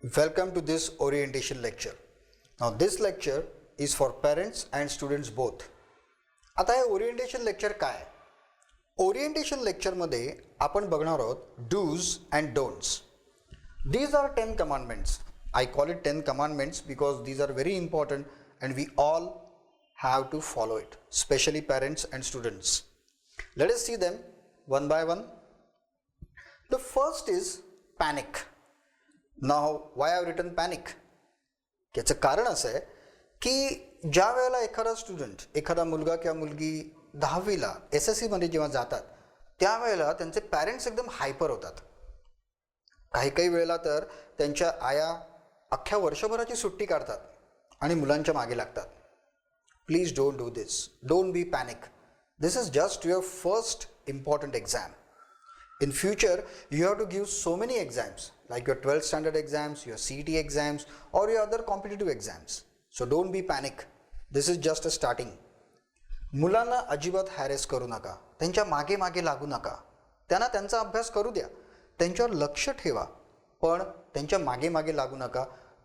Welcome to this orientation lecture. Now this lecture is for parents and students both. आता हे orientation lecture काय आहे? Orientation लेक्चरमध्ये आपण बघणार आहोत do's and don'ts. These are 10 commandments. I call it 10 commandments because these are very important and we all have to follow it, especially parents and students. Let us see them one by one. The first is panic. Now why I have written panic? याचं कारण असं आहे की ज्या वेळेला एखादा student, एखादा मुलगा किंवा मुलगी 10वीला SSC मध्ये जेव्हा जातात त्यावेळेला त्यांचे पॅरेंट्स एकदम हायपर होतात. काही वेळेला तर त्यांच्या आया अख्ख्या वर्षभराची सुट्टी काढतात आणि मुलांच्या मागे लागतात. Please don't do this. Don't be panic. This is just your first important exam. In future, you have to give so many exams like your 12th standard exams, your CET exams or your other competitive exams. So don't be panic. This is just a starting. मुलांना अजिबात harass करू नका. त्यांच्या मागे मागे लागू नका. त्यांना त्यांचा अभ्यास करू द्या. त्यांच्यावर लक्ष ठेवा. पण त्यांच्या मागे मागे लागू नका.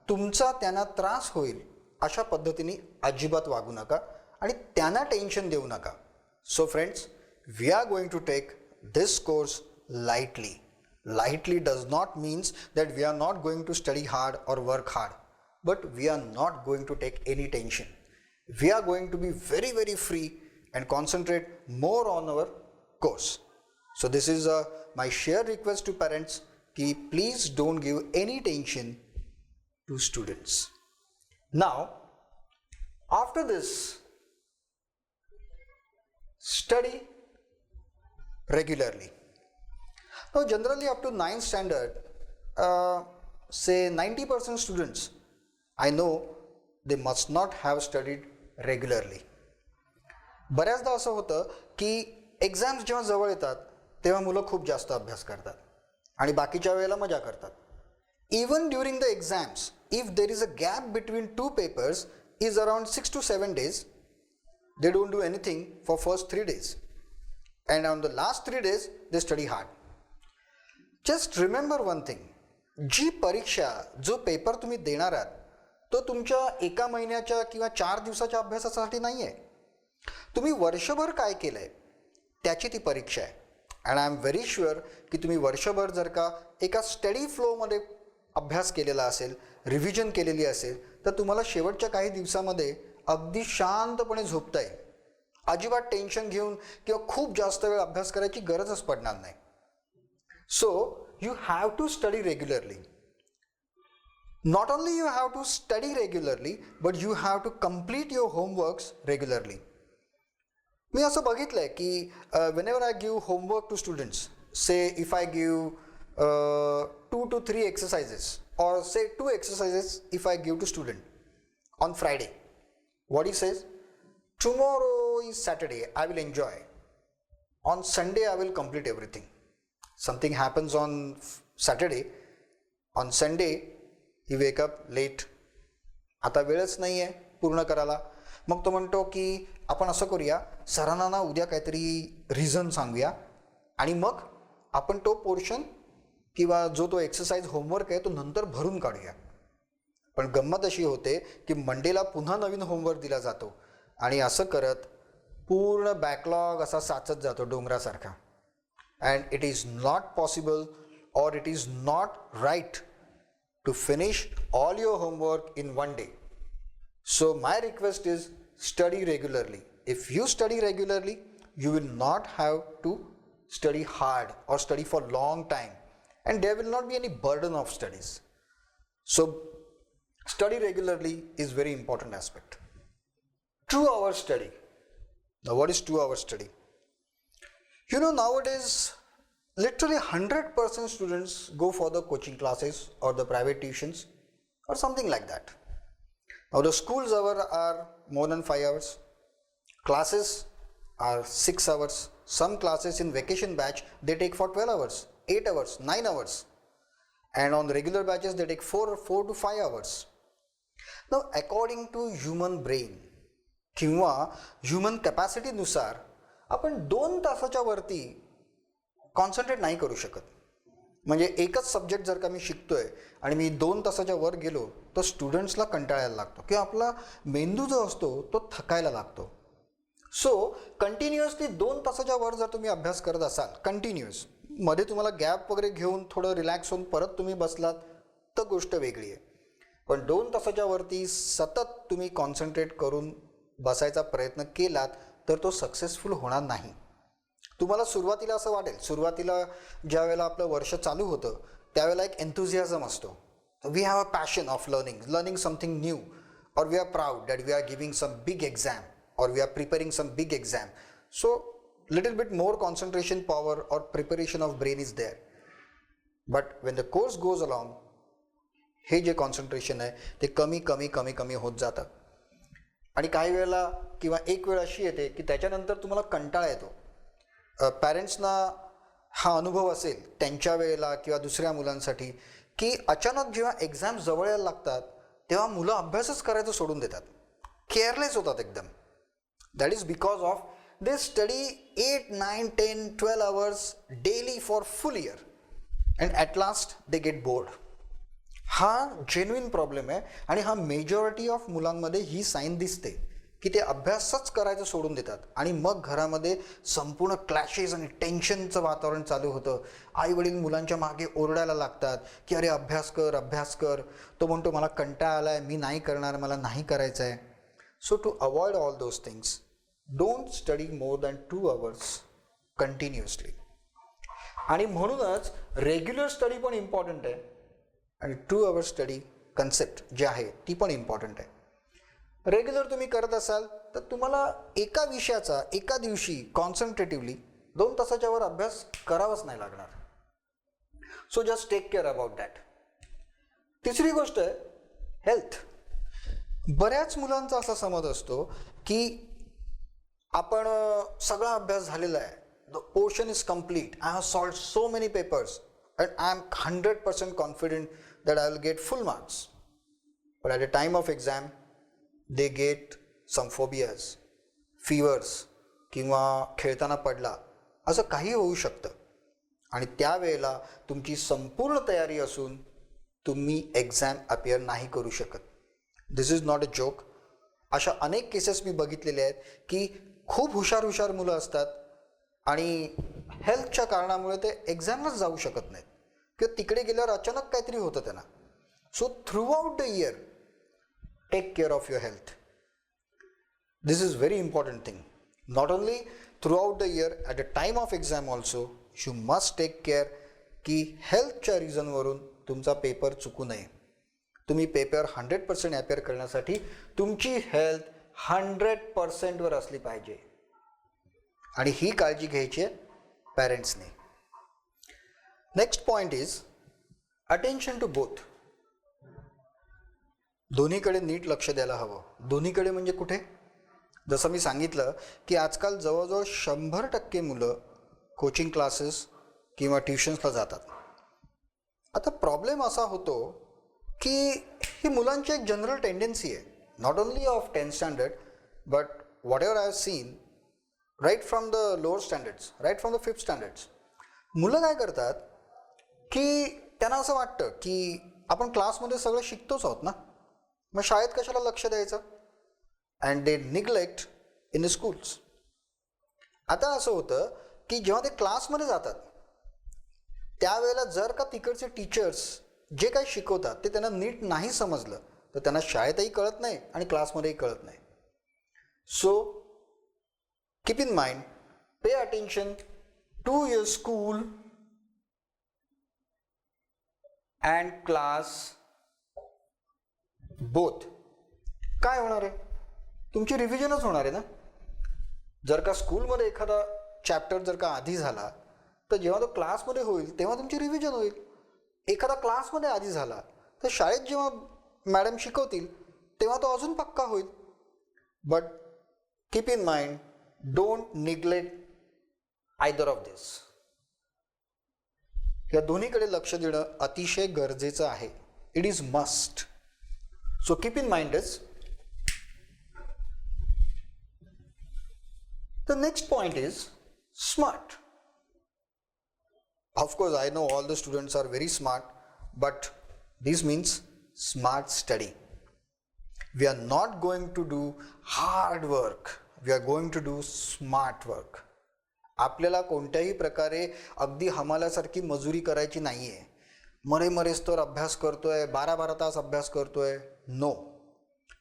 तुमचा त्यांना त्रास होईल अशा पद्धतीने अजिबात वागू नका आणि त्यांना टेन्शन देऊ नका. So friends, we are going to take this course lightly. Lightly does not means that we are not going to study hard or work hard, but we are not going to take any tension. We are going to be very free and concentrate more on our course. So this is my sheer request to parents ki please don't give any tension to students. Now after this, study regularly. Now generally up to 9th standard, say 90% students, I know they must not have studied regularly. बऱ्याचदा असं होतं की exams जेव्हा जवळ येतात तेव्हा मुलं खूप जास्त अभ्यास करतात आणि बाकीच्या वेळेला मजा करतात. Even during the exams, if there is a gap between two papers is around 6 to 7 days, they don't do anything for first 3 days. And on the last 3 days, they study hard. Just remember one thing. जी परीक्षा, जो paper तुम्ही देणार आहात तो तुमच्या एका महिन्याच्या किंवा 4 दिवसाच्या अभ्यासासाठी नाही आहे. तुम्ही वर्षभर काय केलं आहे त्याची ती परीक्षा आहे. And I am very sure की तुम्ही वर्षभर जर का एका स्टडी फ्लोमध्ये अभ्यास केलेला असेल, रिव्हिजन केलेली असेल, तर तुम्हाला शेवटच्या काही दिवसामध्ये अगदी शांतपणे झोपता येईल. अजिबात टेन्शन घेऊन किंवा खूप जास्त वेळ अभ्यास करायची गरजच पडणार नाही. So you have to study regularly. Not only you have to study regularly, but you have to complete your homeworks regularly. मी असं बघितलंय की whenever I give homework to students, say if I give 2 to 3 exercises or say 2 exercises if I give to student on Friday, what he says, tomorrow is Saturday, I will enjoy. On Sunday I will complete everything. Something happens on Saturday, on Sunday he wake up late. आता वेळच नाही आहे पूर्ण करायला. मग तो म्हणतो की आपण असं करूया, सरांना ना उद्या काहीतरी रिझन सांगूया आणि मग आपण तो पोर्शन किंवा जो तो एक्सरसाइज होमवर्क आहे तो नंतर भरून काढूया. पण गंमत अशी होते की मंडेला पुन्हा नवीन होमवर्क दिला जातो आणि असं करत पूर्ण बॅकलॉग असा साचत जातो डोंगरासारखा. And it is not possible or it is not right to finish all your homework in one day. So my request is study regularly. If you study regularly, you will not have to study hard or study for long time and there will not be any burden of studies. So study regularly is very important aspect. 2 hours study. Now what is 2 hours study? You know, nowadays literally 100% students go for the coaching classes or the private tuitions or something like that. Now the school's hours are more than 5 hours. Classes are 6 hours. Some classes in vacation batch they take for 12 hours, 8 hours, 9 hours. And on the regular batches they take 4 to 5 hours. Now according to human brain किंवा human कॅपॅसिटीनुसार आपण 2 तासाच्या वरती concentrate नाही करू शकत. म्हणजे एकच subject जर का मी शिकतोय आणि मी 2 तासाच्या वर गेलो तर स्टुडंट्सला कंटाळायला लागतो किंवा आपला मेंदू जो असतो तो थकायला लागतो. सो कंटिन्युअसली 2 तासाच्या वर जर तुम्ही अभ्यास करत असाल कंटिन्युअस, मध्ये तुम्हाला गॅप वगैरे घेऊन थोडं रिलॅक्स होऊन परत तुम्ही बसलात तर गोष्ट वेगळी आहे. पण 2 तासाच्या वरती सतत तुम्ही कॉन्सन्ट्रेट करून बसायचा प्रयत्न केलात तर तो सक्सेसफुल होणार नाही. तुम्हाला सुरुवातीला असं वाटेल, सुरुवातीला ज्या वेळेला आपलं वर्ष चालू होतं त्यावेळेला एक एन्थुझियाझम असतो. We have a passion of learning something new, or we are proud that we are giving some big exam or we are preparing some big exam. So little bit more concentration power or preparation of brain is there. But when the course goes along, हे जे concentration आहे ते कमी कमी कमी कमी होत जातं. आणि काही वेळेला किंवा एक वेळ अशी येते की त्याच्यानंतर तुम्हाला कंटाळा येतो. पॅरेंट्सना हा अनुभव असेल त्यांच्या वेळेला किंवा दुसऱ्या मुलांसाठी की अचानक जेव्हा एक्झाम जवळ यायला लागतात तेव्हा मुलं अभ्यासच करायचं सोडून देतात, केअरलेस होतात एकदम. That is because of they study 8, 9, 10, 12 hours daily for full year and at last they get bored. हा जेन्युइन प्रॉब्लेम आहे आणि हा मेजॉरिटी ऑफ मुलांमध्ये ही साईन दिसते की ते अभ्यासच करायचं सोडून देतात आणि मग घरामध्ये संपूर्ण क्लॅशेस आणि टेन्शनचं वातावरण चालू होतं. आई वडील मुलांच्या मागे ओरडायला लागतात की अरे अभ्यास कर अभ्यास कर. तो म्हणतो मला कंटाळा आला आहे, मी नाही करणार, मला नाही करायचं आहे. So to avoid all those things, don't study more than 2 hours continuously. आणि म्हणूनच रेग्युलर स्टडी पण इम्पॉर्टंट आहे आणि 2 hours स्टडी कन्सेप्ट जी आहे ती पण इम्पॉर्टंट आहे. रेग्युलर तुम्ही करत असाल तर तुम्हाला एका विषयाचा एका दिवशी कॉन्सन्ट्रेटिव्हली 2 तासाच्या वर अभ्यास करावाच नाही लागणार. So just take care about that. तिसरी गोष्ट आहे हेल्थ. बऱ्याच मुलांचा असा समज असतो की आपण सगळा अभ्यास झालेला आहे, the portion is complete, I have solved so many papers and I am 100% confident that I will get full marks. But at the time of exam they get some phobias, fevers किंवा खेळताना पडला असं काही होऊ शकतं आणि त्यावेळेला तुमची संपूर्ण तयारी असून तुम्ही एक्झाम अपियर नाही करू शकत. This is not a joke. अशा अनेक केसेस मी बघितलेले आहेत की खूप हुशार मुलं असतात आणि हेल्थच्या कारणामुळे ते एक्झामलाच जाऊ शकत नाहीत किंवा तिकडे गेल्यावर अचानक काहीतरी होतं त्यांना. So through out the year take care of your health. This is very important thing. Not only throughout the year, at the time of exam also, you must take care की हेल्थच्या रिझनवरून तुमचा पेपर चुकू नये. तुम्ही paper 100% appear करण्यासाठी तुमची health 100% वर असली पाहिजे आणि ही काळजी घ्यायची आहे पॅरेंट्सने. Next point is attention to both. दोन्हीकडे नीट लक्ष द्यायला हवं. दोन्हीकडे म्हणजे कुठे? जसं मी सांगितलं की आजकाल जवळजवळ 100% मुलं कोचिंग क्लासेस किंवा ट्युशन्सला जातात. आता प्रॉब्लेम असा होतो की ही मुलांची एक जनरल टेंडन्सी आहे, not only of 10th standard but whatever I have seen right from the lower standards, right from the 5th standards. मुलं काय करतात की त्यांना असं वाटतं की आपण क्लासमध्ये सगळं शिकतोच आहोत ना, मग शाळेत कशाला लक्ष द्यायचं, and they neglect in the schools. आता असं होतं की जेव्हा ते क्लासमध्ये जातात त्यावेळेला जर का तिकडचे टीचर्स जे काही शिकवतात ते त्यांना नीट नाही समजलं तर त्यांना शाळेतही कळत नाही आणि क्लासमध्येही कळत नाही. So keep in mind, pay attention to your school and class both. काय होणार आहे? तुमची रिव्हिजनच होणार आहे ना. जर का स्कूलमध्ये एखादा चॅप्टर जर का आधी झाला तर जेव्हा तो क्लासमध्ये होईल तेव्हा तुमची रिव्हिजन होईल. एखादा क्लासमध्ये आधी झाला तर शाळेत जेव्हा मॅडम शिकवतील तेव्हा तो अजून पक्का होईल. But keep in mind, don't neglect either of this. या दोन्हीकडे लक्ष देणं अतिशय गरजेचं आहे. It is must. So keep in mind this. The next point is smart. Of course, I know all the students are very smart, but this means smart study. We are not going to do hard work. We are going to do smart work. आपल्याला कोणत्याही प्रकारे अगदी हमालासारखी मजुरी करायची नाही आहे. मरेमरेस्तोवर अभ्यास करतोय, 12-12 तास अभ्यास करतोय, नो.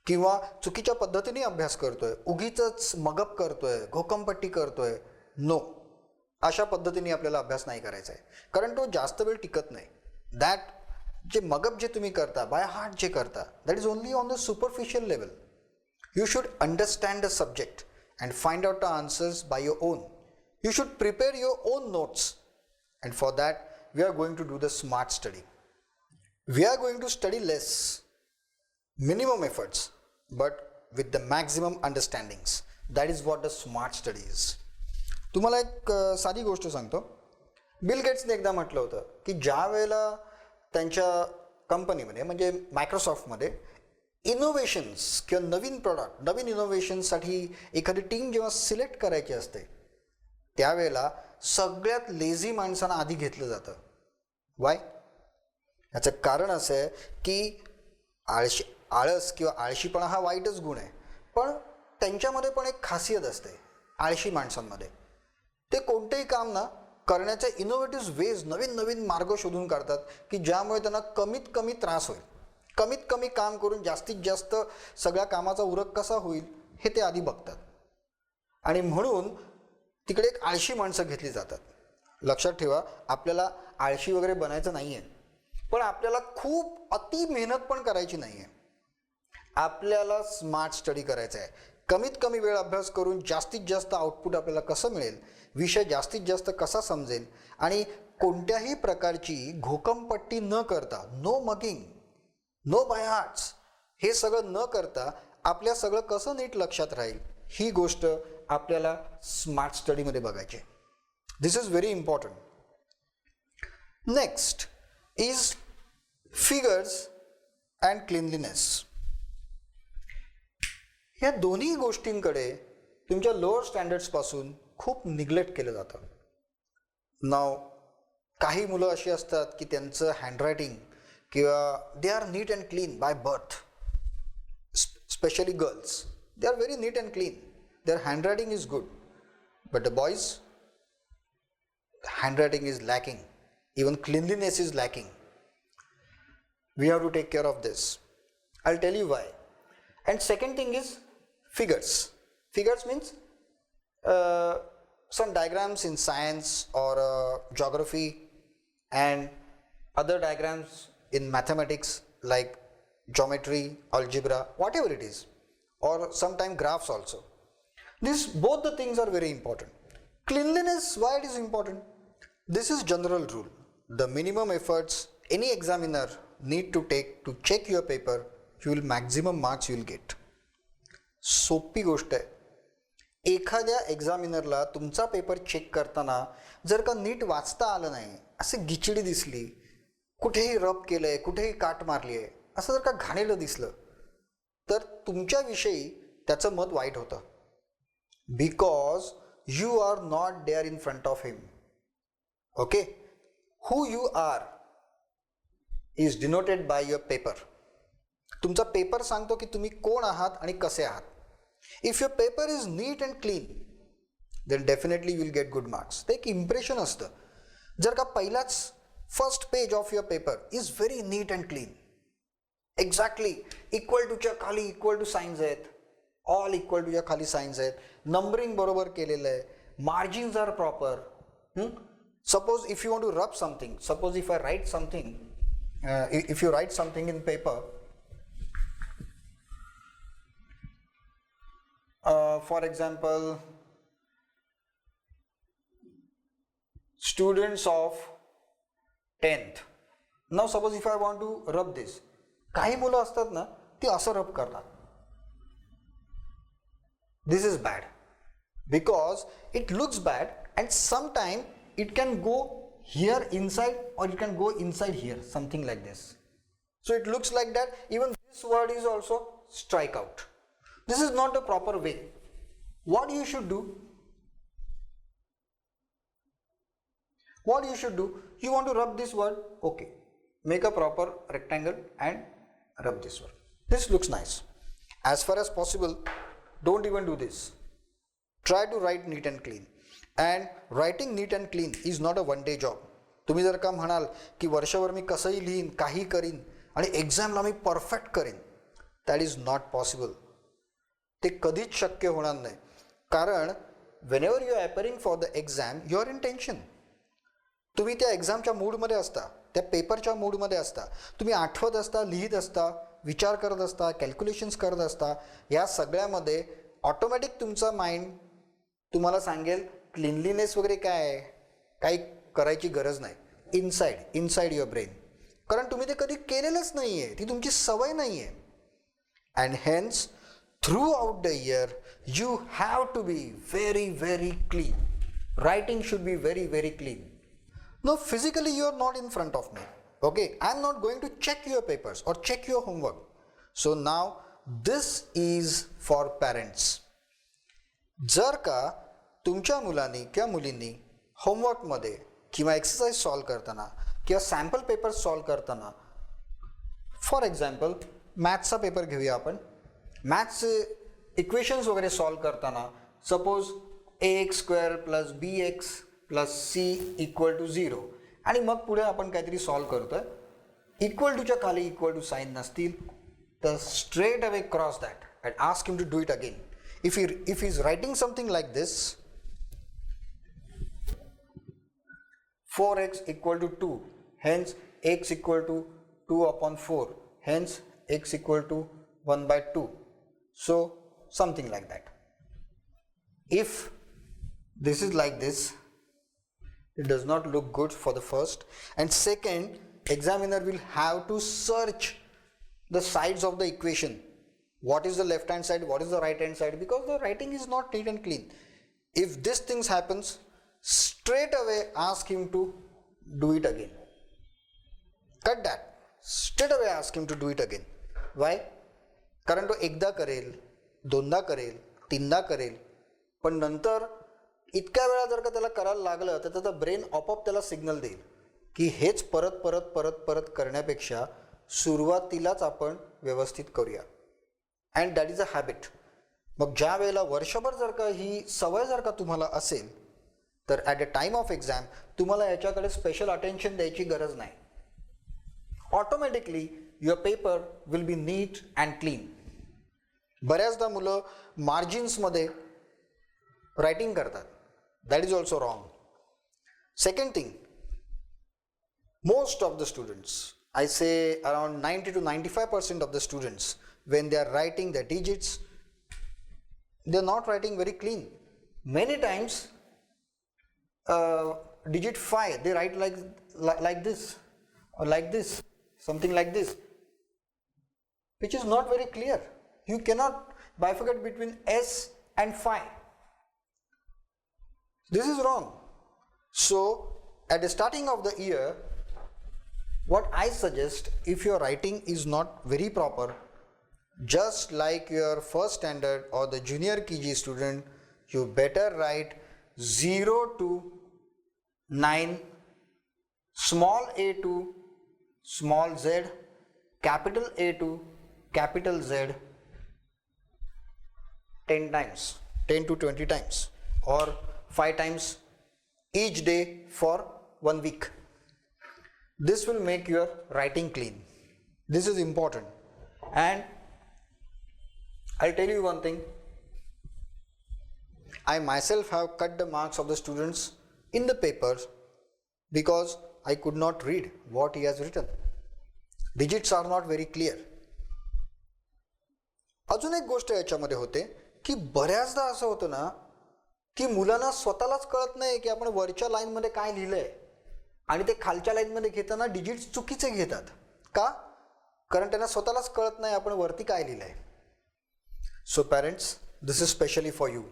किंवा चुकीच्या पद्धतीने अभ्यास करतोय, उगीच मगप करतोय, घोकमपट्टी करतोय, नो. अशा पद्धतीने आपल्याला अभ्यास नाही करायचा आहे, कारण तो जास्त वेळ टिकत नाही. दॅट जे मगप जे तुम्ही करता, बाय हार्ट जे करता, that is only on the superficial level. You should understand the subject and find out the answers by your own. You should prepare your own notes, and for that we are going to do the smart study. We are going to study less, minimum efforts, but with the maximum understandings. That is what the smart study is. तुम्हाला एक साधी गोष्ट सांगतो. Bill गेट्सने एकदा म्हटलं होतं की ज्या वेळेला त्यांच्या कंपनीमध्ये म्हणजे मायक्रोसॉफ्टमध्ये इनोव्हेशन्स किंवा नवीन प्रॉडक्ट, नवीन इनोव्हेशनसाठी एखादी टीम जेव्हा सिलेक्ट करायची असते, त्यावेळेला सगळ्यात लेझी माणसांना आधी घेतलं जातं. वाय? याचं कारण असं आहे की आळस किंवा आळशीपणा हा वाईटच गुण आहे, पण त्यांच्यामध्ये पण एक खासियत असते आळशी माणसांमध्ये. ते कोणतेही काम ना करण्याचे इनोव्हेटिव्ह वेज, नवीन नवीन मार्ग शोधून काढतात की ज्यामुळे त्यांना कमीत कमी त्रास होईल, कमीत कमी काम करून जास्तीत जास्त सगळ्या कामाचा उरक कसा होईल हे ते आधी बघतात. आणि म्हणून तिकडे एक आळशी माणसं घेतली जातात. लक्षात ठेवा, आपल्याला आळशी वगैरे बनायचं नाही आहे, पण आपल्याला खूप अति मेहनत पण करायची नाही आहे. आपल्याला स्मार्ट स्टडी करायचा आहे. कमीत कमी वेळ अभ्यास करून जास्तीत जास्त आउटपुट आपल्याला कसं मिळेल, विषय जास्तीत जास्त कसा समजेल, आणि कोणत्याही प्रकारची घोकमपट्टी न करता, no mugging, no by hearts, हे सगळं न करता आपल्या सगळं कसं नीट लक्षात राहील, ही गोष्ट आपल्याला स्मार्ट स्टडीमध्ये बघायची. This is very important. Next is figures and cleanliness. या दोन्ही गोष्टींकडे तुमच्या लोअर स्टँडर्ड्सपासून खूप निग्लेक्ट केलं जातं. नाव काही मुलं अशी असतात की त्यांचं हँडरायटिंग किंवा they are neat and clean by birth, specially girls, they are very neat and clean. Their handwriting is good, but the boys' handwriting is lacking. Even cleanliness is lacking. We have to take care of this. I'll tell you why. And second thing is figures. Figures means some diagrams in science or geography, and other diagrams in mathematics like geometry, algebra, whatever it is, or sometimes graphs also. Both the things are very important. Cleanliness, why it is important? This is general rule. The minimum efforts any examiner need to take to check your paper, you will maximum marks you will get. सोपी गोष्ट आहे. एखाद्या एक्झामिनरला तुमचा paper check करताना जर का NEET वाचता आलं नाही, असे गिचिडी दिसली, कुठेही रब केलंय, कुठेही काट मारली आहे, असं जर का घाणेरडं दिसलं, तर तुमच्याविषयी त्याचं मत वाईट होतं. Because you are not there in front of him. Okay? Who you are is denoted by your paper. तुमचा पेपर सांगतो की तुम्ही कोण आहात आणि कसे आहात. If your paper is neat and clean, then definitely you will get good marks. ते एक इम्प्रेशन असतं. जर का पहिलाच first page of your paper is very neat and clean, exactly equal टूच्या खाली इक्वल टू साईन्स आहेत, ऑल इक्वल टूच्या खाली साईन्स आहेत, नंबरिंग बरोबर केलेलं आहे, margins are proper. Suppose if you want to rub something, suppose if I write something, if you write something in paper, for example, students of 10th. Now suppose if I want to rub this, काही मुलं असतात ना ती असं रब करतात. This is bad because it looks bad and sometime it can go here inside or it can go inside here, something like this. So it looks like that. Even this word is also strike out. This is not the proper way. What you should do? What you should do, you want to rub this word, okay, make a proper rectangle and rub this word. This looks nice. As far as possible, don't even do this. Try to write neat and clean. And writing neat and clean is not a one day job. तुम्ही जर का म्हणाल की वर्षभर मी कसंही लिहीन, काही करीन आणि एक्झामला मी परफेक्ट करीन, दॅट इज नॉट पॉसिबल. ते कधीच शक्य होणार नाही. कारण whenever you are appearing for the exam, you are in tension. तुम्ही त्या एक्झामच्या मूडमध्ये असता, त्या पेपरच्या मूडमध्ये असता, तुम्ही आठवत असता, लिहित असता, विचार करत असता, कॅल्क्युलेशन्स करत असता. या सगळ्यामध्ये ऑटोमॅटिक तुमचा माइंड तुम्हाला सांगेल क्लिनलीनेस वगैरे काय आहे, काही करायची गरज नाही. Inside your brain. कारण तुम्ही ते कधी केलेलंच नाही आहे, ती तुमची सवय नाही आहे. And hence throughout the year you have to be very clean. Writing should be very clean. Now physically you are not in front of me, okay, I am not going to check your papers or check your homework. So now this is for parents. जर का तुमच्या मुलांनी किंवा मुलींनी होमवर्कमध्ये किंवा exercise solve करताना किंवा sample paper solve करताना, फॉर एक्झाम्पल मॅथ्सचा पेपर घेऊया आपण, मॅथ्सचे इक्वेशन्स वगैरे सॉल्व करताना सपोज ax² + bx + c = 0 आणि मग पुढे आपण काहीतरी सॉल्व करतोय, इक्वल टूच्या खाली इक्वल टू साईन नसतील तर straight away cross that and ask him to do it again. if he is writing something like this, 4x = 2, hence x = 2/4, hence x = 1/2. So something like that. If this is like this, it does not look good for the first, and second, examiner will have to search the sides of the equation. What is the left hand side, what is the right hand side, because the writing is not neat and clean. If this things happens, straight away ask him to do it again. Cut that. Straight away ask him to do it again. Why? कारण तो एकदा करेल, दोनदा करेल, तीनदा करेल, पण नंतर इतक्या वेळा जर का त्याला करायला लागलं तर त्याचा ब्रेन आपोआप त्याला सिग्नल देईल की हेच परत परत परत परत करण्यापेक्षा सुरुवातीलाच आपण व्यवस्थित करूया. And that is a habit. मग ज्या वेळेला वर्षभर जर का ही सवय जर का तुम्हाला असेल तर at a time of exam तुम्हाला याच्याकडे स्पेशल अटेन्शन द्यायची गरज नाही. Automatically your paper will be neat and clean. बऱ्याचदा मुलं मार्जिन्समध्ये रायटिंग करतात. That is also wrong. Second thing, most of the students, I say around 90 to 95% of the students, when they are writing the digits, they are not writing very clean. Many times digit 5 they write like this or like this, something like this, which is not very clear. You cannot bifurcate between S and 5. This is wrong. So at the starting of the year, what I suggest, if your writing is not very proper, just like your first standard or the junior KG student, you better write 0 to 9, small a to small z, capital A to capital Z 10 times, 10 to 20 times, or 5 times each day for 1 week. This will make your writing clean. This is important. And I'll tell you one thing. I myself have cut the marks of the students in the papers because I could not read what he has written. Digits are not very clear. अजून एक गोष्ट याच्यामध्ये होते की बऱ्याचदा असं होतं ना की मुलांना स्वतःलाच कळत नाही की आपण वरच्या लाईनमध्ये काय लिहिलंय आणि ते खालच्या लाईनमध्ये घेताना डिजिट्स चुकीचे घेतात. का? कारण त्यांना स्वतःलाच कळत नाही आपण वरती काय लिहिलंय. So parents, this is specially for you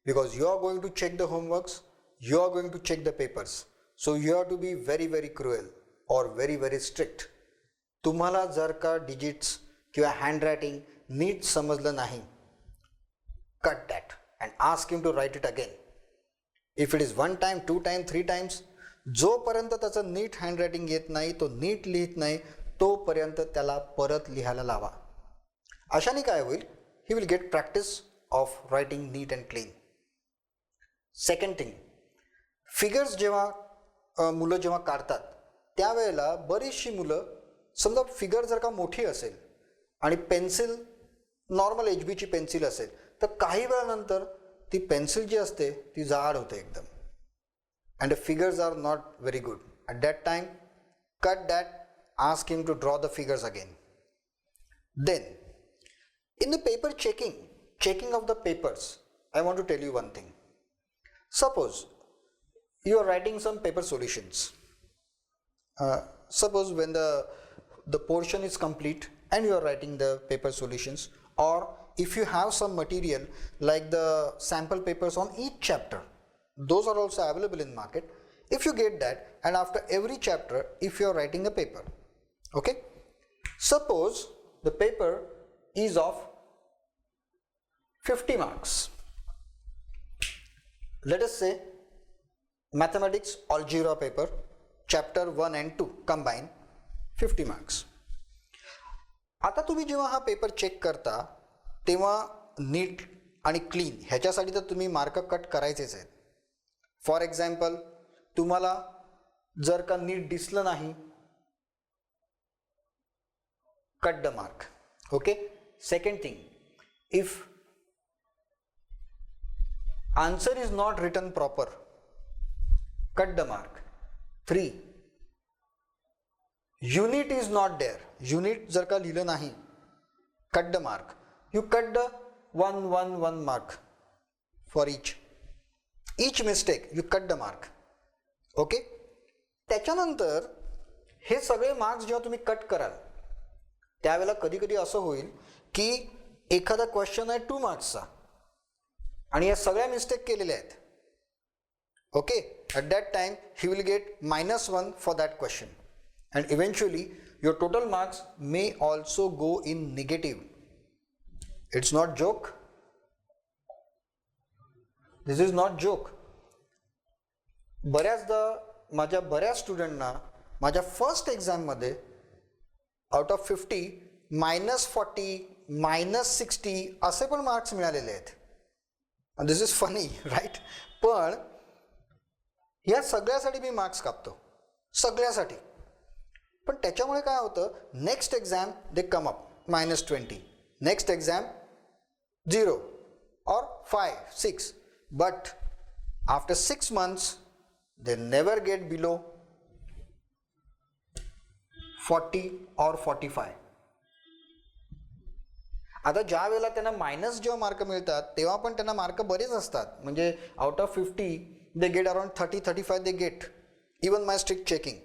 because you are going to check the homeworks, you are going to check the papers. So you have to be very cruel or very strict. तुम्हाला जर का digits किंवा handwriting NEET समजलं नाही, cut that and ask him to write it again. If it is 1 time, 2 times, 3 times, जोपर्यंत त्याचं NEET handwriting येत नाही, तो नीट लिहित नाही, तोपर्यंत त्याला परत लिहायला लावा. अशाने काय होईल, he will get practice of writing neat and clean. Second thing, figures जेव्हा मुलं जेव्हा काढतात त्यावेळेला बरीचशी मुलं, समजा फिगर जर का मोठी असेल आणि पेन्सिल नॉर्मल HB ची पेन्सिल असेल तर काही वेळानंतर ती पेन्सिल जी असते ती जाड होते एकदम, and the figures are not very good. At that time cut that, ask him to draw the figures again. Then in the paper checking of the papers, I want to tell you one thing. Suppose you are writing some paper solutions. Suppose when the portion is complete and you are writing the paper solutions, or if you have some material like the sample papers on each chapter, those are also available in market. If you get that, and after every chapter if you are writing a paper, okay, suppose the paper is of 50 marks. Let us say mathematics algebra paper chapter 1 and 2 combine 50 marks. आता तुम्ही जेव्हा हा paper check करता तेव्हा NEET आणि clean ह्याच्यासाठी तर तुम्ही मार्क कट करायचेच आहेत. फॉर एक्झाम्पल, तुम्हाला जर का नीट दिसलं नाही, cut the mark. Okay. Second thing, if answer is not written proper, cut the mark. 3, unit is not there, unit जर का लिहिलं नाही, cut the mark. You cut the 1 mark for each mistake, you cut the mark. Okay. त्याच्यानंतर हे सगळे marks जेव्हा तुम्ही cut कराल त्यावेळेला कधी कधी असं होईल की एखादा क्वेश्चन आहे 2 मार्क्सचा आणि या सगळ्या मिस्टेक केलेल्या आहेत. Okay. At that time he will gate -1 for that question, and eventually your total marks may also go in negative. It's not joke, this is not joke. बऱ्याचदा माझ्या बऱ्याच स्टुडंटना माझ्या फर्स्ट एक्झाममध्ये आउट ऑफ 50 -40 -60 असे पण marks मिळालेले आहेत. This is funny, right? पण या सगळ्यासाठी मी मार्क्स कापतो, सगळ्यासाठी. पण त्याच्यामुळे काय होतं, next exam they come up -20, next exam 0 or 5, 6, but after 6 months they never get below 40 or 45. आता ज्या वेळेला त्यांना मायनस जेव्हा मार्क मिळतात तेव्हा पण त्यांना मार्क बरेच असतात, म्हणजे out of 50 they get around 30-35 they get, even my strict checking.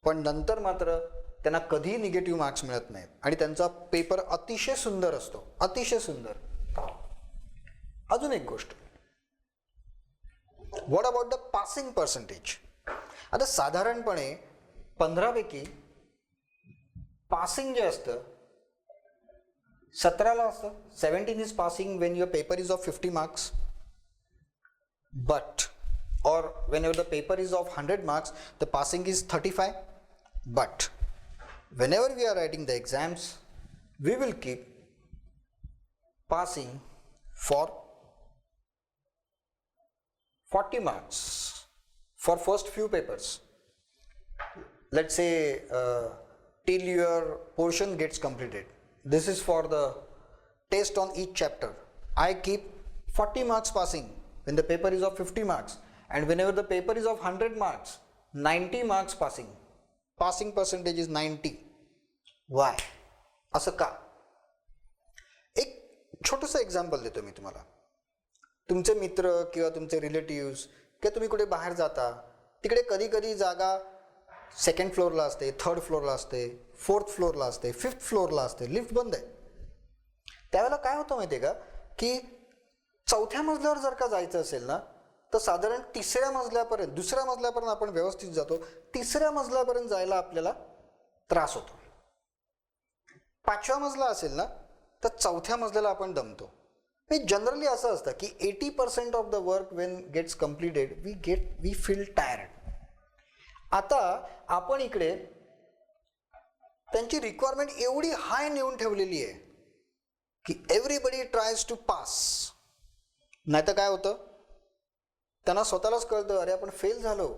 पण नंतर मात्र त्यांना कधीही निगेटिव्ह मार्क्स मिळत नाहीत आणि त्यांचा पेपर अतिशय सुंदर असतो, अतिशय सुंदर. अजून एक गोष्ट, what about the passing percentage? आता साधारणपणे 15 पैकी पासिंग जे असतं 17ला असतं. 17 is passing when your paper is of 50 marks, but or whenever the paper is of 100 marks the passing is 35. But whenever we are writing the exams we will keep passing for 40 marks for first few papers. Let's say till your portion gets completed. This is for the test on each chapter. I keep 40 marks passing when the paper is of 50 marks, and whenever the paper is of 100 marks 90 marks passing. Passing percentage is 90. Why? असं का? एक छोटंसं example देतो मी तुम्हाला. तुमचे मित्र किंवा तुमचे relatives किंवा तुम्ही कुठे बाहेर जाता तिकडे कधी कधी जागा 2nd फ्लोअरला असते, 3rd फ्लोअरला असते, 4th फ्लोअरला असते, 5th फ्लोअरला असते, लिफ्ट बंद आहे. त्यावेळेला काय होतं माहिती आहे का की 4थ्या मजल्यावर जर का जायचं असेल ना तर साधारण 3ऱ्या मजल्यापर्यंत, 2ऱ्या मजल्यापर्यंत आपण व्यवस्थित जातो, 3ऱ्या मजल्यापर्यंत जायला आपल्याला त्रास होतो. 5व्या मजला असेल ना तर 4थ्या मजल्याला आपण दमतो. हे जनरली असं असतं की 80% of the work when gets completed we feel tired. आता आपण इकडे त्यांची रिक्वायरमेंट एवढी हाय नेऊन ठेवलेली आहे की एव्हरीबडी ट्रायज टू पास. नाही तर काय होतं, त्यांना स्वतःलाच कळतं अरे आपण फेल झालो.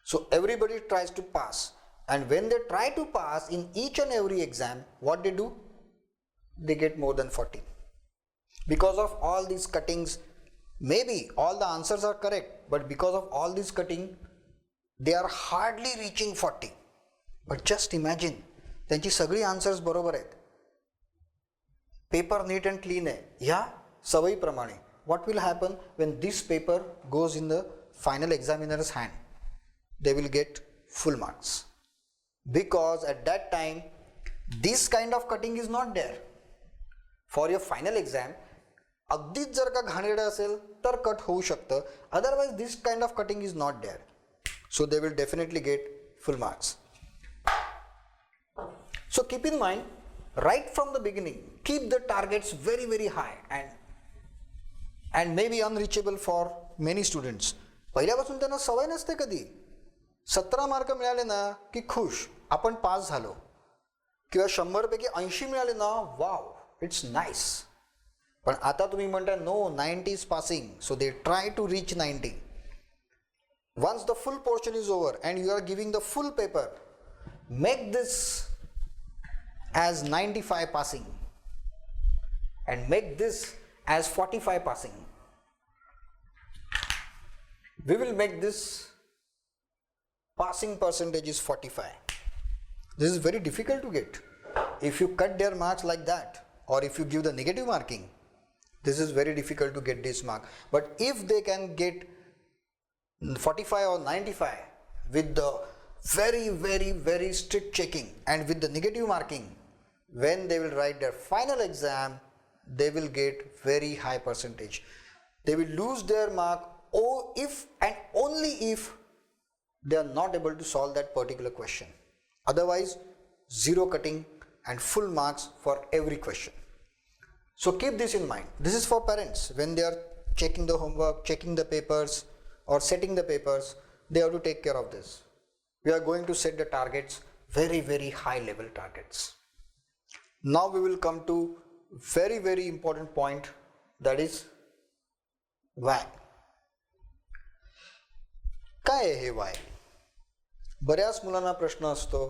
So everybody tries to pass, and when they try to pass in each and every exam, what they do, they get more than 40 because of all these cuttings. Maybe all the answers are correct, but because of all this cutting they are hardly reaching 40. But just imagine, त्यांची सगळी answers बरोबर आहेत, paper NEET and clean आहे. ह्या सवयीप्रमाणे what will happen when this paper goes in the final examiner's hand? They will get full marks because at that time this kind of cutting is not there. For your final exam अगदीच जर का घाणेरडं असेल तर cut होऊ शकतं, otherwise this kind of cutting is not there. So they will definitely get full marks. So keep in mind, right from the beginning keep the targets very very high and maybe unreachable for many students. पहिल्यापासून त्यांना सवय नसते कधी. 17 mark मिळाले ना की खुश, आपण पास झालो, किंवा 100 पैकी 80 मिळाले ना, वाव, इट्स नाईस. पण आता तुम्ही म्हणता no, 90 is passing, so they try to reach 90. Once the full portion is over and you are giving the full paper, make this as 95 passing and make this as 45 passing. We will make this passing percentage is 45. This is very difficult to get. If you cut their marks like that, or if you give the negative marking, this is very difficult to get this mark. But if they can get 45 or 95 with the very very very strict checking and with the negative marking, when they will write their final exam, they will get very high percentage. They will lose their mark if and only if they are not able to solve that particular question. Otherwise, zero cutting and full marks for every question. So keep this in mind. This is for parents. When they are checking the homework, checking the papers or setting the papers, they have to take care of this. We are going to set the targets, very very high level targets. Now we will come to very very important point, that is why. काय आहे हे वाय? बऱ्याच मुलांना प्रश्न असतो,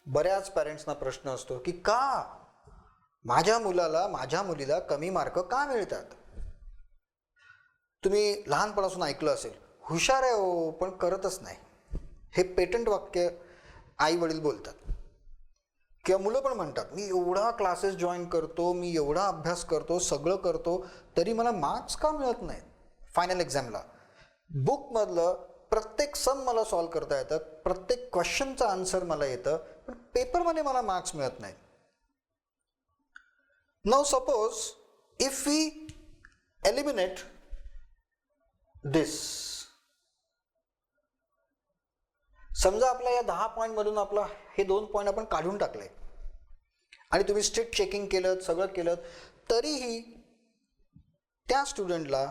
बऱ्याच पॅरेंट्सना प्रश्न असतो की का माझ्या मुलाला, माझ्या मुलीला कमी मार्क का मिळतात? तुम्ही लहानपणापासून ऐकलं असेल, हुशार आहे हो पण करतच नाही. हे पेटंट वाक्य आई वडील बोलतात, किंवा मुलं पण म्हणतात, मी एवढा क्लासेस जॉईन करतो, मी एवढा अभ्यास करतो, सगळं करतो, तरी मला मार्क्स का मिळत नाहीत फायनल एक्झामला? बुकमधलं प्रत्येक सम मला सॉल्व करता येतं, प्रत्येक क्वेश्चनचा आन्सर मला येतं, पण पेपरमध्ये मला मार्क्स मिळत नाहीत. Now suppose if we eliminate this, समजा आपल्या या 10 पॉईंटमधून आपला हे 2 पॉईंट आपण काढून टाकले आणि तुम्ही स्ट्रिक्ट चेकिंग केलं, सगळं केलं, तरीही त्या स्टुडंटला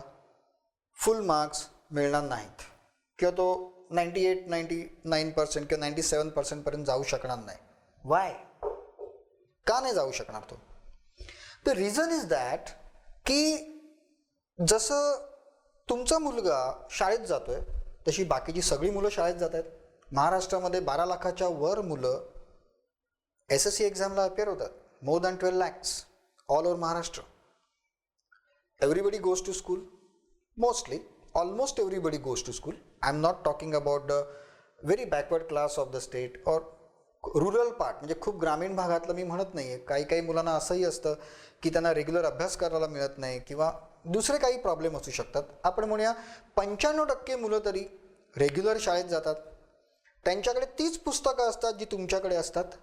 फुल मार्क्स मिळणार नाहीत, किंवा तो 98, 99% किंवा 97% पर्यंत जाऊ शकणार नाही. वाय? का नाही जाऊ शकणार तो? द रिझन इज दॅट की जसं तुमचा मुलगा शाळेत जातोय तशी बाकीची सगळी मुलं शाळेत जात आहेत. महाराष्ट्रामध्ये 12 लाखाच्या वर मुलं SSC एक्झामला अपेअर होतात, more than 12 lakhs all over Maharashtra. Everybody goes to school, mostly almost everybody goes to school. I'm not talking about the very backward class of the state or rural part, म्हणजे खूप ग्रामीण भागातलं मी म्हणत नाही आहे. काही काही मुलांना असंही असतं की त्यांना रेग्युलर अभ्यास करायला मिळत नाही किंवा दुसरे काही प्रॉब्लेम असू शकतात. आपण म्हणूया 95% मुलं तरी रेग्युलर शाळेत जातात, त्यांच्याकडे तीच पुस्तकं असतात जी तुमच्याकडे असतात,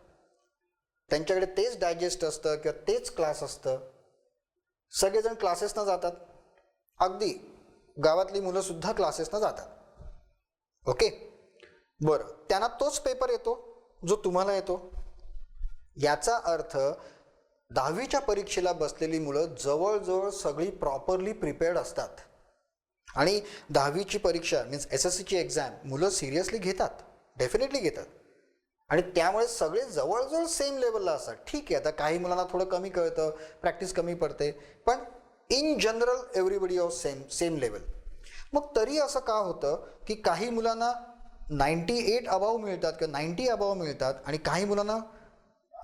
त्यांच्याकडे तेच डायजेस्ट असतं किंवा तेच क्लास असतं, सगळेजण क्लासेसना जातात, अगदी गावातली मुलं सुद्धा क्लासेसना जातात. ओके, बरं, त्यांना तोच पेपर येतो जो तुम्हाला येतो. याचा अर्थ 10वीच्या परीक्षेला बसलेली मुलं जवळजवळ सगळी प्रॉपरली प्रिपेअर्ड असतात आणि 10वीची परीक्षा मीन्स SSCची एक्झाम मुलं सिरियसली घेतात. डेफिनेटली घेतात. आणि त्यामुळे सगळे जवळजवळ सेम लेवलला असतात. ठीक आहे, आता काही मुलांना थोडं कमी कळतं, प्रॅक्टिस कमी पडते, पण in general everybody of same level. मग तरी असं का होतं की काही मुलांना 98 अबाव मिळतात किंवा 90 अबाव मिळतात आणि काही मुलांना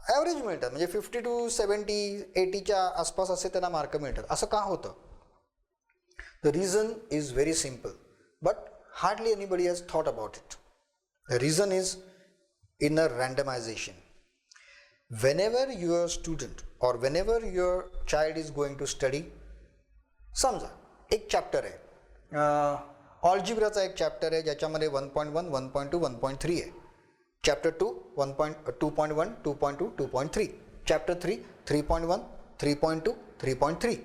ॲव्हरेज मिळतात, म्हणजे 50 to 70 80च्या आसपास असे त्यांना मार्क मिळतात. असं का होतं? The reason is very simple, but hardly anybody has thought about it. The reason is in a randomization. Whenever your student or whenever your child is going to study, समजा एक chapter आहे, ऑल्जिब्राचा एक chapter आहे ज्याच्यामध्ये 1.1 1.2 1.3 आहे. Chapter 2 2.1 2.2 2.3, chapter 3 3.1 3.2 3.3.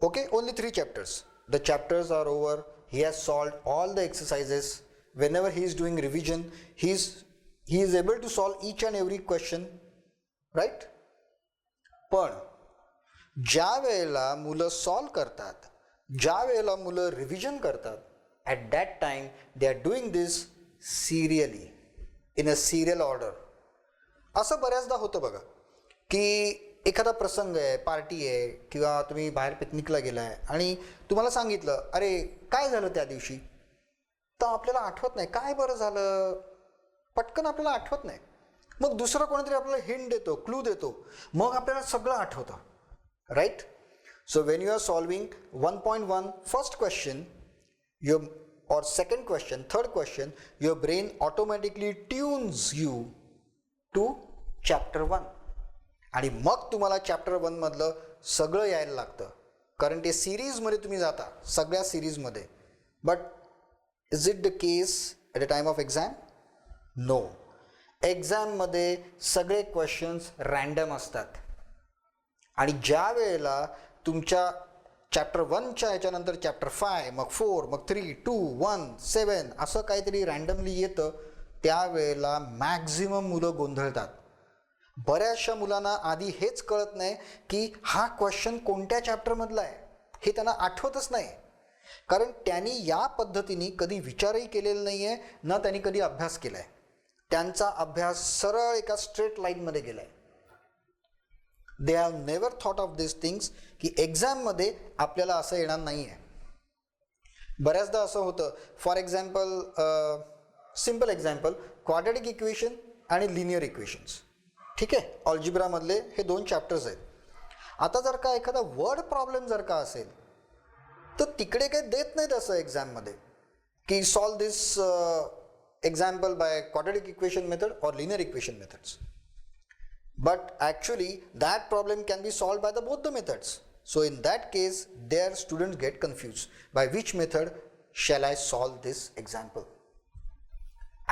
Okay, only 3 chapters. The chapters are over. He has solved all the exercises. Whenever he is doing revision, he is able to solve each and every question, right? पण ज्या वेळेला मुलं solve करतात, ज्या वेळेला मुलं revision करतात, at that time they are doing this serially, in a serial order. असं बऱ्याचदा होतं बघा की एखादा प्रसंग आहे, पार्टी आहे किंवा तुम्ही बाहेर पिकनिकला गेलाय आणि तुम्हाला सांगितलं, अरे काय झालं त्या दिवशी, तर आपल्याला आठवत नाही, काय बरं झालं, पटकन आपल्याला आठवत नाही. मग दुसरं कोणीतरी आपल्याला हिंट देतो, क्लू देतो, मग आपल्याला सगळं आठवतं, right? So when you are solving 1.1 first question or second question, third question, your brain automatically tunes you to chapter 1. आणि मग तुम्हाला चॅप्टर 1 मधलं सगळं यायला लागतं, कारण ते सिरीजमध्ये तुम्ही जाता, सगळ्या सिरीजमध्ये. But is it the case at the time of exam? No. एक्झाममध्ये सगळे क्वेश्चन्स रँडम असतात आणि ज्या वेळेला तुमच्या चॅप्टर 1च्या ह्याच्यानंतर चॅप्टर 5, मग 4, मग 3, 2, 1, 7 असं काहीतरी रँडमली येतं, त्यावेळेला मॅक्झिमम मुलं गोंधळतात. बऱ्याचशा मुलांना आधी हेच कळत नाही की हा क्वेश्चन कोणत्या चॅप्टरमधला आहे, हे त्यांना आठवतच नाही, कारण त्यांनी या पद्धतीने कधी विचारही केलेला नाही आहे, ना त्यांनी कधी अभ्यास केला आहे. त्यांचा अभ्यास सरळ एका स्ट्रेट लाईनमध्ये गेला आहे. They have never thought of this things की एक्झाममध्ये आपल्याला असं येणार नाही आहे. बऱ्याचदा असं होतं, for example, simple example, quadratic equation आणि लिनियर इक्वेशन्स. ठीक आहे, ऑल्जिब्रामधले हे 2 चॅप्टर्स आहेत. आता जर का एखादा वर्ड प्रॉब्लेम जर का असेल तर तिकडे काही देत नाहीत असं एक्झाममध्ये की solve this example by quadratic equation method और linear equation methods. But actually that problem can be solved by both the methods. So in that case their students get confused, by which method shall I solve this example.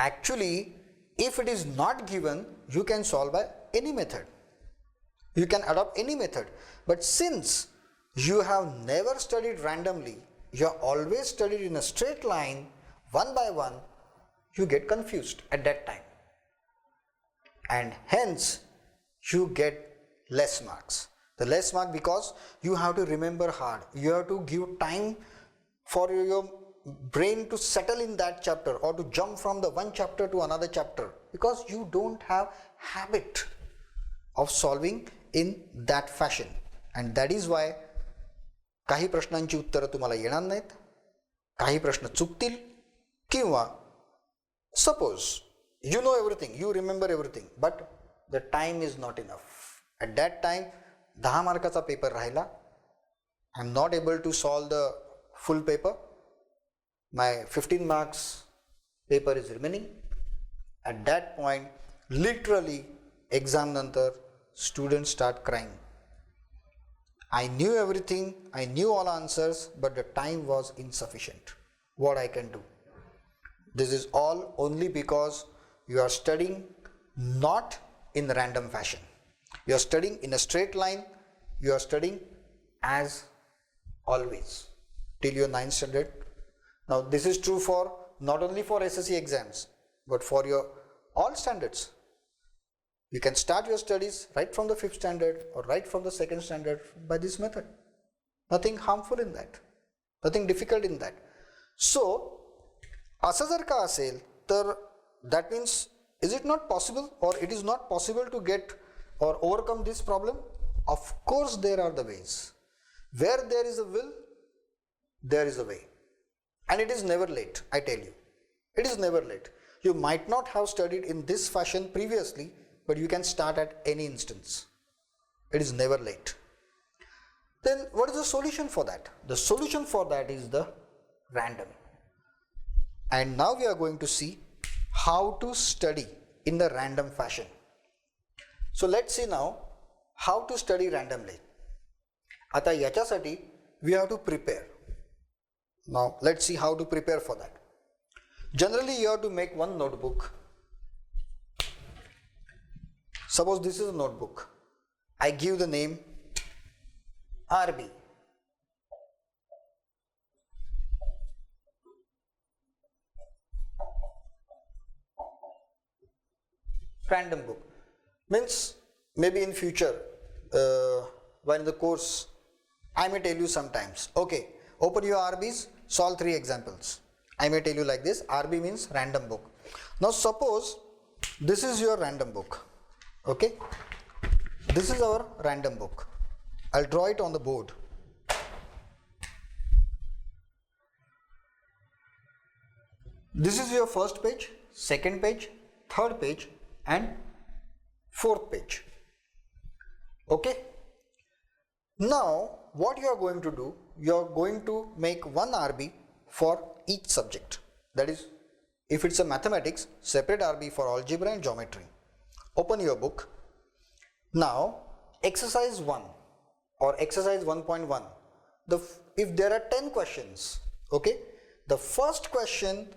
Actually if it is not given, you can solve by any method, you can adopt any method. But since you have never studied randomly, you have always studied in a straight line, one by one, you get confused at that time, and hence you get less marks. The less mark because you have to remember hard, you have to give time for your brain to settle in that chapter or to jump from the one chapter to another chapter, because you don't have habit of solving in that fashion. And that is why काही प्रश्नांची उत्तरं तुम्हाला येणार नाहीत, काही प्रश्न चुकतील, किंवा suppose you know everything, you remember everything, but the time is not enough. At that time 10 मार्काचा paper राहिला, I am not able to solve the full paper, my 15 marks paper is remaining. At that point literally exam नंतर students start crying. I knew everything, I knew all answers, but the time was insufficient. What I can do? This is all only because you are studying not in random fashion. You are studying in a straight line. You are studying as always till your 9th standard. Now this is true for not only for SSC exams, but for your all standards. You can start your studies right from the 5th standard or right from the 2nd standard by this method. Nothing harmful in that, nothing difficult in that. So असं जर का असेल तर that means, is it not possible, or it is not possible to get or overcome this problem? Of course there are the ways. Where there is a will, there is a way. And it is never late, I tell you. It is never late. You might not have studied in this fashion previously, but you can start at any instance. It is never late. Then what is the solution for that? The solution for that is the random. And now we are going to see how to study in the random fashion. So let's see now how to study randomly. आता याच्यासाठी we have to prepare. Now let's see how to prepare for that. Generally you have to make one notebook. Suppose this is a notebook. I give the name RB. Random book. Means maybe in future while in the course I may tell you sometimes, okay, open your RBs, solve 3 examples. I may tell you like this. RB means random book. Now suppose this is your random book. Okay, this is our random book. I'll draw it on the board. This is your first page, second page, third page and fourth page. Okay, now what you are going to do, you are going to make one RB for each subject. That is, if it's a mathematics, separate RB for algebra and geometry. Open your book. Now exercise 1 or exercise 1.1, if there are 10 questions, okay, the first question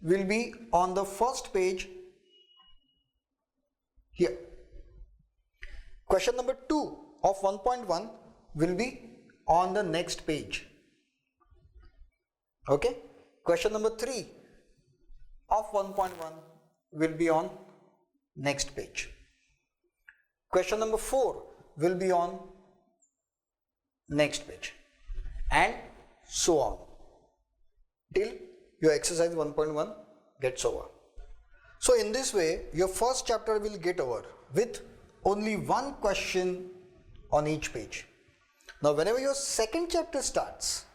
will be on the first page here. Question number 2 of 1.1 will be on the next page. Okay, question number 3 of 1.1 will be on next page. Question number 4 will be on next page, and so on till your exercise 1.1 gets over. So in this way your first chapter will get over with only one question on each page. Now whenever your second chapter starts,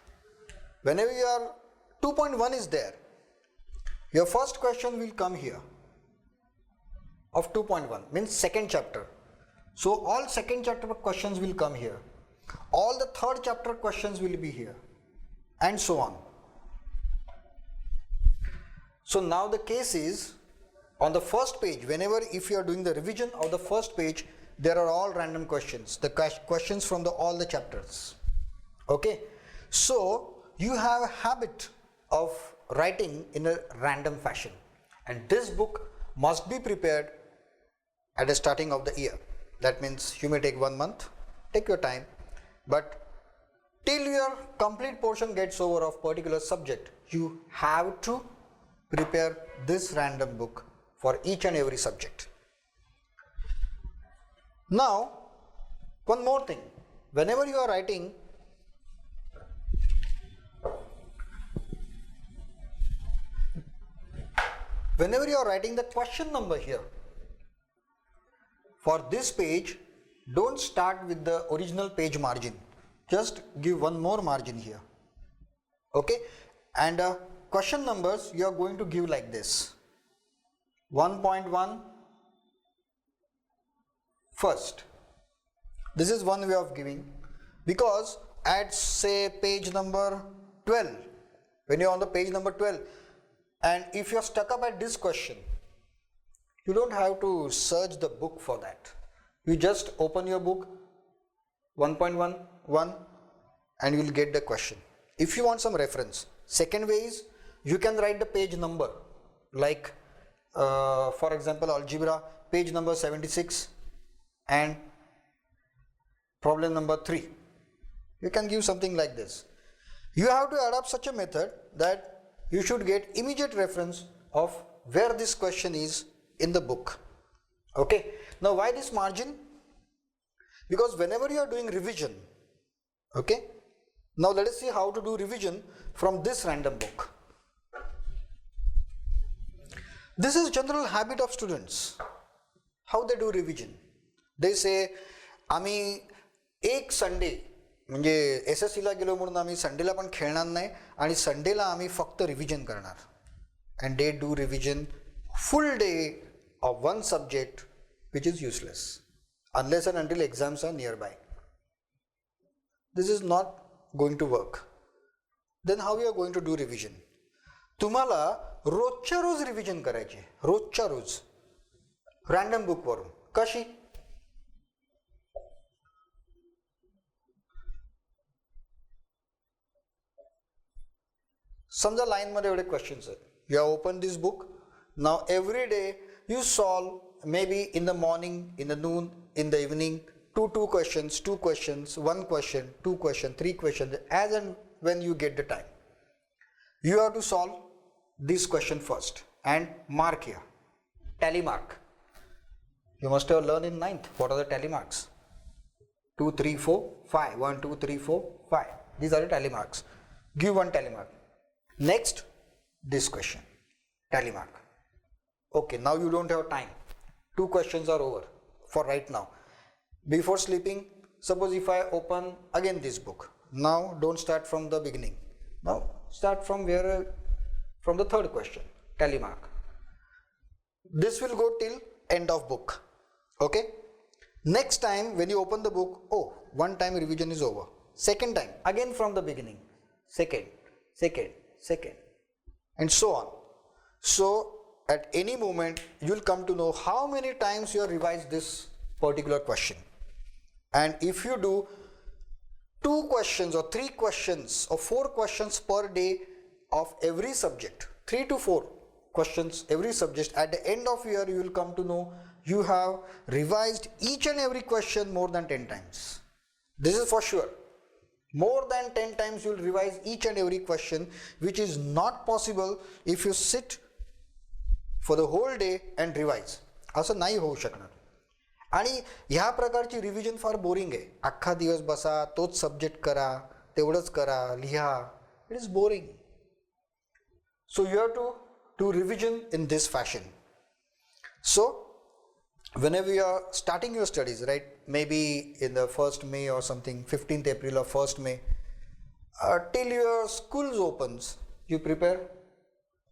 whenever your 2.1 is there, your first question will come here of 2.1, means second chapter. So all second chapter questions will come here. All the third chapter questions will be here, and so on. So now the case is, on the first page, whenever if you are doing the revision of the first page, there are all random questions, the questions from all the chapters. Okay, so you have a habit of writing in a random fashion, and this book must be prepared at the starting of the year. That means you may take 1 month, take your time, but till your complete portion gets over of particular subject, you have to prepare this random book for each and every subject. Now one more thing, whenever you are writing the question number here for this page, don't start with the original page margin, just give one more margin here. Okay, and question numbers you are going to give like this: 1.1 first. This is one way of giving, because at say page number 12, when you are on the page number 12, and if you are stuck up at this question, you don't have to search the book for that. You just open your book 1.1 and you will get the question. If you want some reference, second way is you can write the page number, like for example algebra page number 76 and problem number 3. You can give something like this. You have to adopt such a method that you should get immediate reference of where this question is in the book. Okay, now why this margin? Because whenever you are doing revision, okay, now let us see how to do revision from this random book. This is general habit of students. How they do revision. They say, आम्ही एक Sunday म्हणजे SSCला गेलो म्हणून आम्ही संडेला पण खेळणार नाही आणि संडेला आम्ही फक्त रिव्हिजन करणार. And they do revision full day of one subject which is useless unless and until exams are nearby. This is not going to work. Then how you are going to do revision? तुम्हाला रोजच्या रोज revision करायचे, रोजच्या रोज random बुकवरून. कशी? समजा लाईनमध्ये एवढे questions आहेत. You have opened this book. Now every day you solve, maybe in the morning, in the noon, in the evening, two questions, one question, two questions, three questions, as and when you get the time. You have to solve this question first and mark here. Tally mark. You must have learned in 9th what are the tally marks. 2, 3, 4, 5. 1, 2, 3, 4, 5. These are the tally marks. Give one tally mark. Next, this question, tally mark. Okay, now you don't have time. 2 questions are over for right now. Before sleeping, suppose if I open again this book. Now don't start from the beginning. Now start from from the third question, tally mark. This will go till end of book. Okay. Next time when you open the book, oh, one time revision is over. Second time, again from the beginning. Second, and so on. So at any moment you will come to know how many times you have revised this particular question. And if you do 2 questions or 3 questions or 4 questions per day of every subject, 3 to 4 questions every subject, at the end of year you will come to know you have revised each and every question more than 10 times. This is for sure. More than 10 times you will revise each and every question, which is not possible if you sit for the whole day and revise. असं नाही होऊ शकणार. आणि ह्या प्रकारची revision फार boring आहे. अख्खा दिवस बसा, तोच सब्जेक्ट करा, तेवढंच करा, लिहा. It is boring. So you have to do revision in this fashion. So whenever you are starting your studies, right, maybe in the 1st May or something, 15th April or 1st May, till your schools opens, you prepare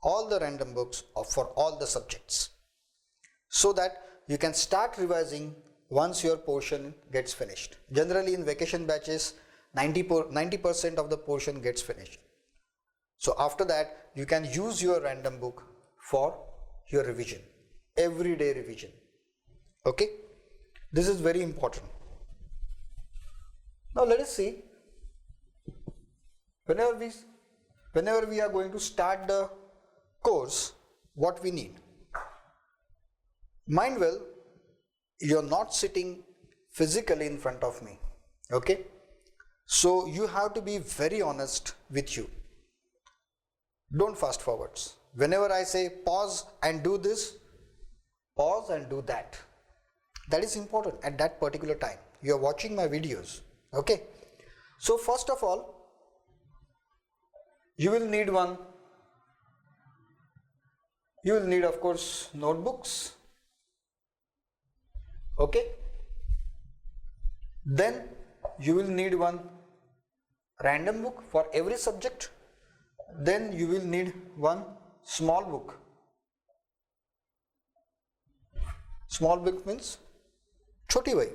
all the random books for all the subjects so that you can start revising once your portion gets finished. Generally in vacation batches, 90% of the portion gets finished. So after that, you can use your random book for your revision, everyday revision. Okay, this is very important. Now let us see, whenever we are going to start the course, what we need. Mind well, you're not sitting physically in front of me. Okay, so you have to be very honest with you. Don't fast forwards. Whenever I say pause and do this, pause and do that. That is important at that particular time. You are watching my videos. Okay. So first of all, you will need of course notebooks. Okay. Then you will need one random book for every subject. Then you will need one small book. Small book means choti bhai,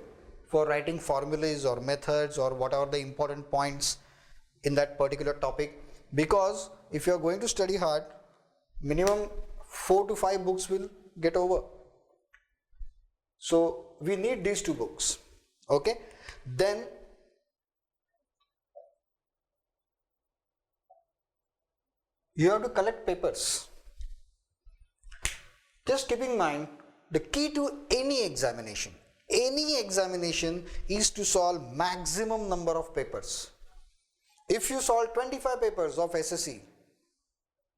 for writing formulas or methods or whatever the important points in that particular topic. Because if you are going to study hard, minimum 4 to 5 books will get over. So we need these 2 books. Okay. Then you have to collect papers. Just keep in mind, the key to any examination is to solve maximum number of papers. If you solve 25 papers of SSC,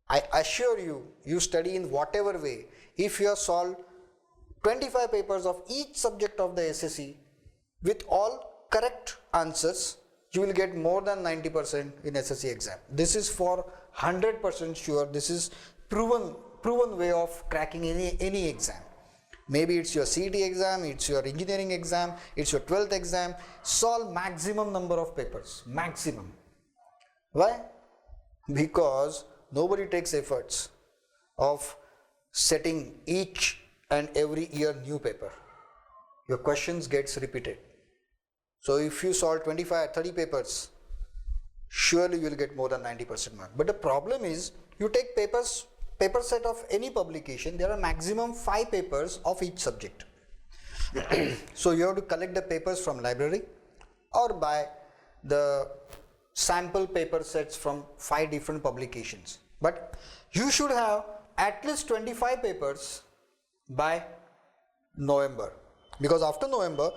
I assure you, you study in whatever way, if you have solved 25 papers of each subject of the SSC with all correct answers, you will get more than 90% in SSC exam. This is for 100% sure. This is proven proven way of cracking any exam. Maybe it's your CET exam, it's your engineering exam, it's your 12th exam. Solve maximum number of papers, maximum. Why? Because nobody takes efforts of setting each and every year new paper. Your questions gets repeated. So if you solve 25 30 papers, surely you will get more than 90% mark. But the problem is, you take paper set of any publication, there are maximum 5 papers of each subject. So you have to collect the papers from library or buy the sample paper sets from 5 different publications. But you should have at least 25 papers by November, because after November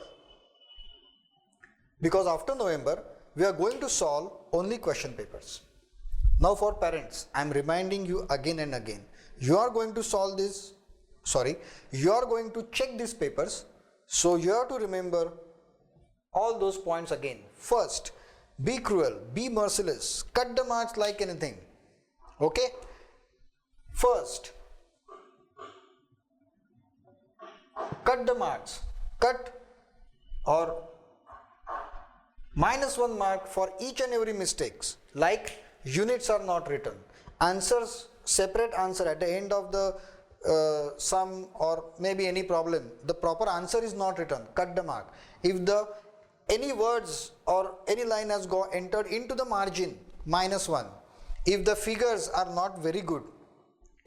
we are going to solve only question papers. Now for parents, I am reminding you again and again, you are going to solve this, you are going to check these papers, so you have to remember all those points again. First, be cruel, be merciless, cut the marks like anything. Okay? First, cut the marks, cut or -1 mark for each and every mistakes, like units are not written, answers, separate answer at the end of the sum or maybe any problem, the proper answer is not written, cut the mark. If any words or any line has got entered into the margin, -1. If the figures are not very good,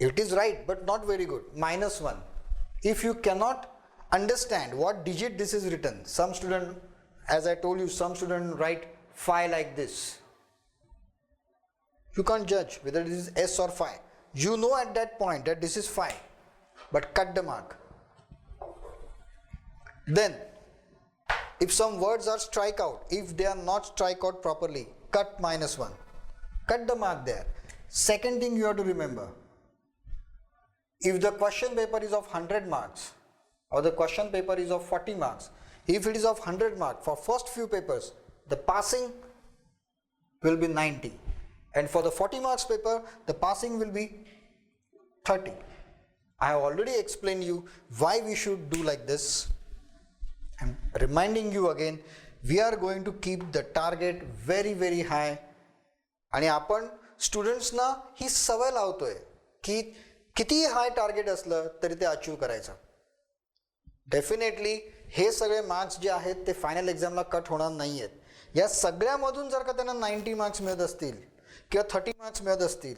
it is right but not very good, -1. If you cannot understand what digit this is written, some student, as I told you, some student write 5 like this. You can't judge whether this is S or 5. You know at that point that this is 5, but cut the mark. Then, if some words are strike out, if they are not strike out properly, cut -1. Cut the mark there. Second thing you have to remember, if the question paper is of 100 marks or the question paper is of 40 marks, if it is of 100 marks, for first few papers, the passing will be 90. And for the 40 marks paper, the passing will be 30. I have already explained you why we should do like this. I'm reminding you again, we are going to keep the target very very high. आणि आपण स्टुडंट्सना ही सवय लावतोय की किती हाय target असलं तरी ते achieve करायचं. डेफिनेटली हे सगळे मार्क्स जे आहेत ते फायनल एक्झामला कट होणार नाही आहेत. या सगळ्यामधून जर का त्यांना 90 मार्क्स मिळत असतील किंवा 30 मार्क्स मिळत असतील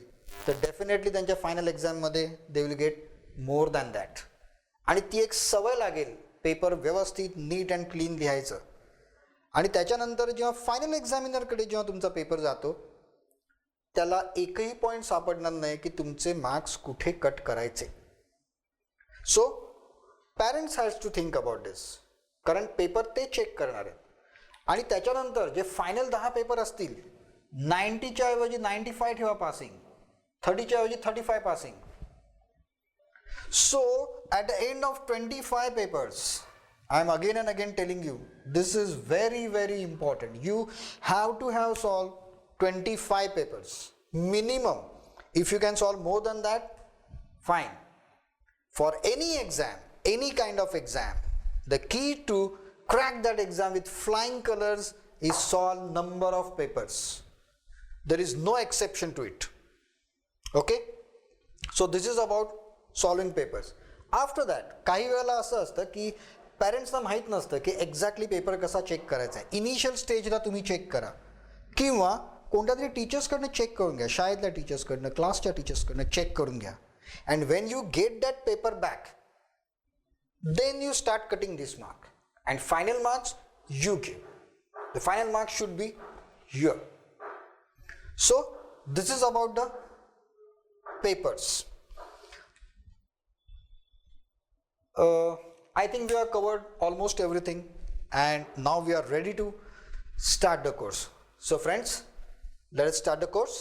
तर डेफिनेटली त्यांच्या फायनल एक्झाममध्ये they will get more than that. आणि ती एक सवय लागेल पेपर व्यवस्थित नीट अँड क्लीन लिहायचं. आणि त्याच्यानंतर जेव्हा फायनल एक्झामिनरकडे जेव्हा तुमचा पेपर जातो त्याला एकही पॉईंट सापडणार नाही की तुमचे मार्क्स कुठे कट करायचे. So parents has to think about this, कारण पेपर ते चेक करणार आहेत. आणि त्याच्यानंतर जे फायनल 10 पेपर असतील 90च्या ऐवजी 95 ठेवा पासिंग, 30च्या ऐवजी 35 passing. So at the end of 25 papers, I am again and again telling you, this is very very important. You have to have solved 25 papers minimum. If you can solve more than that, fine. For any exam, any kind of exam, the key to crack that exam with flying colors is solve number of papers. There is no exception to it. Okay? So this is about solving papers. After that काही वेळेला असं असतं की पॅरेंट्सना माहीत नसतं की exactly paper कसा check करायचा आहे. इनिशियल स्टेजला तुम्ही चेक करा किंवा कोणत्या तरी टीचर्सकडनं चेक करून घ्या, शाळेतल्या टीचर्सकडनं, क्लासच्या टीचर्सकडनं चेक करून घ्या. And when you get that paper back then you start cutting this mark and final marks you give. The final marks should be your. So this is about the papers. I think we have covered almost everything and now we are ready to start the course. So friends, let us start the course.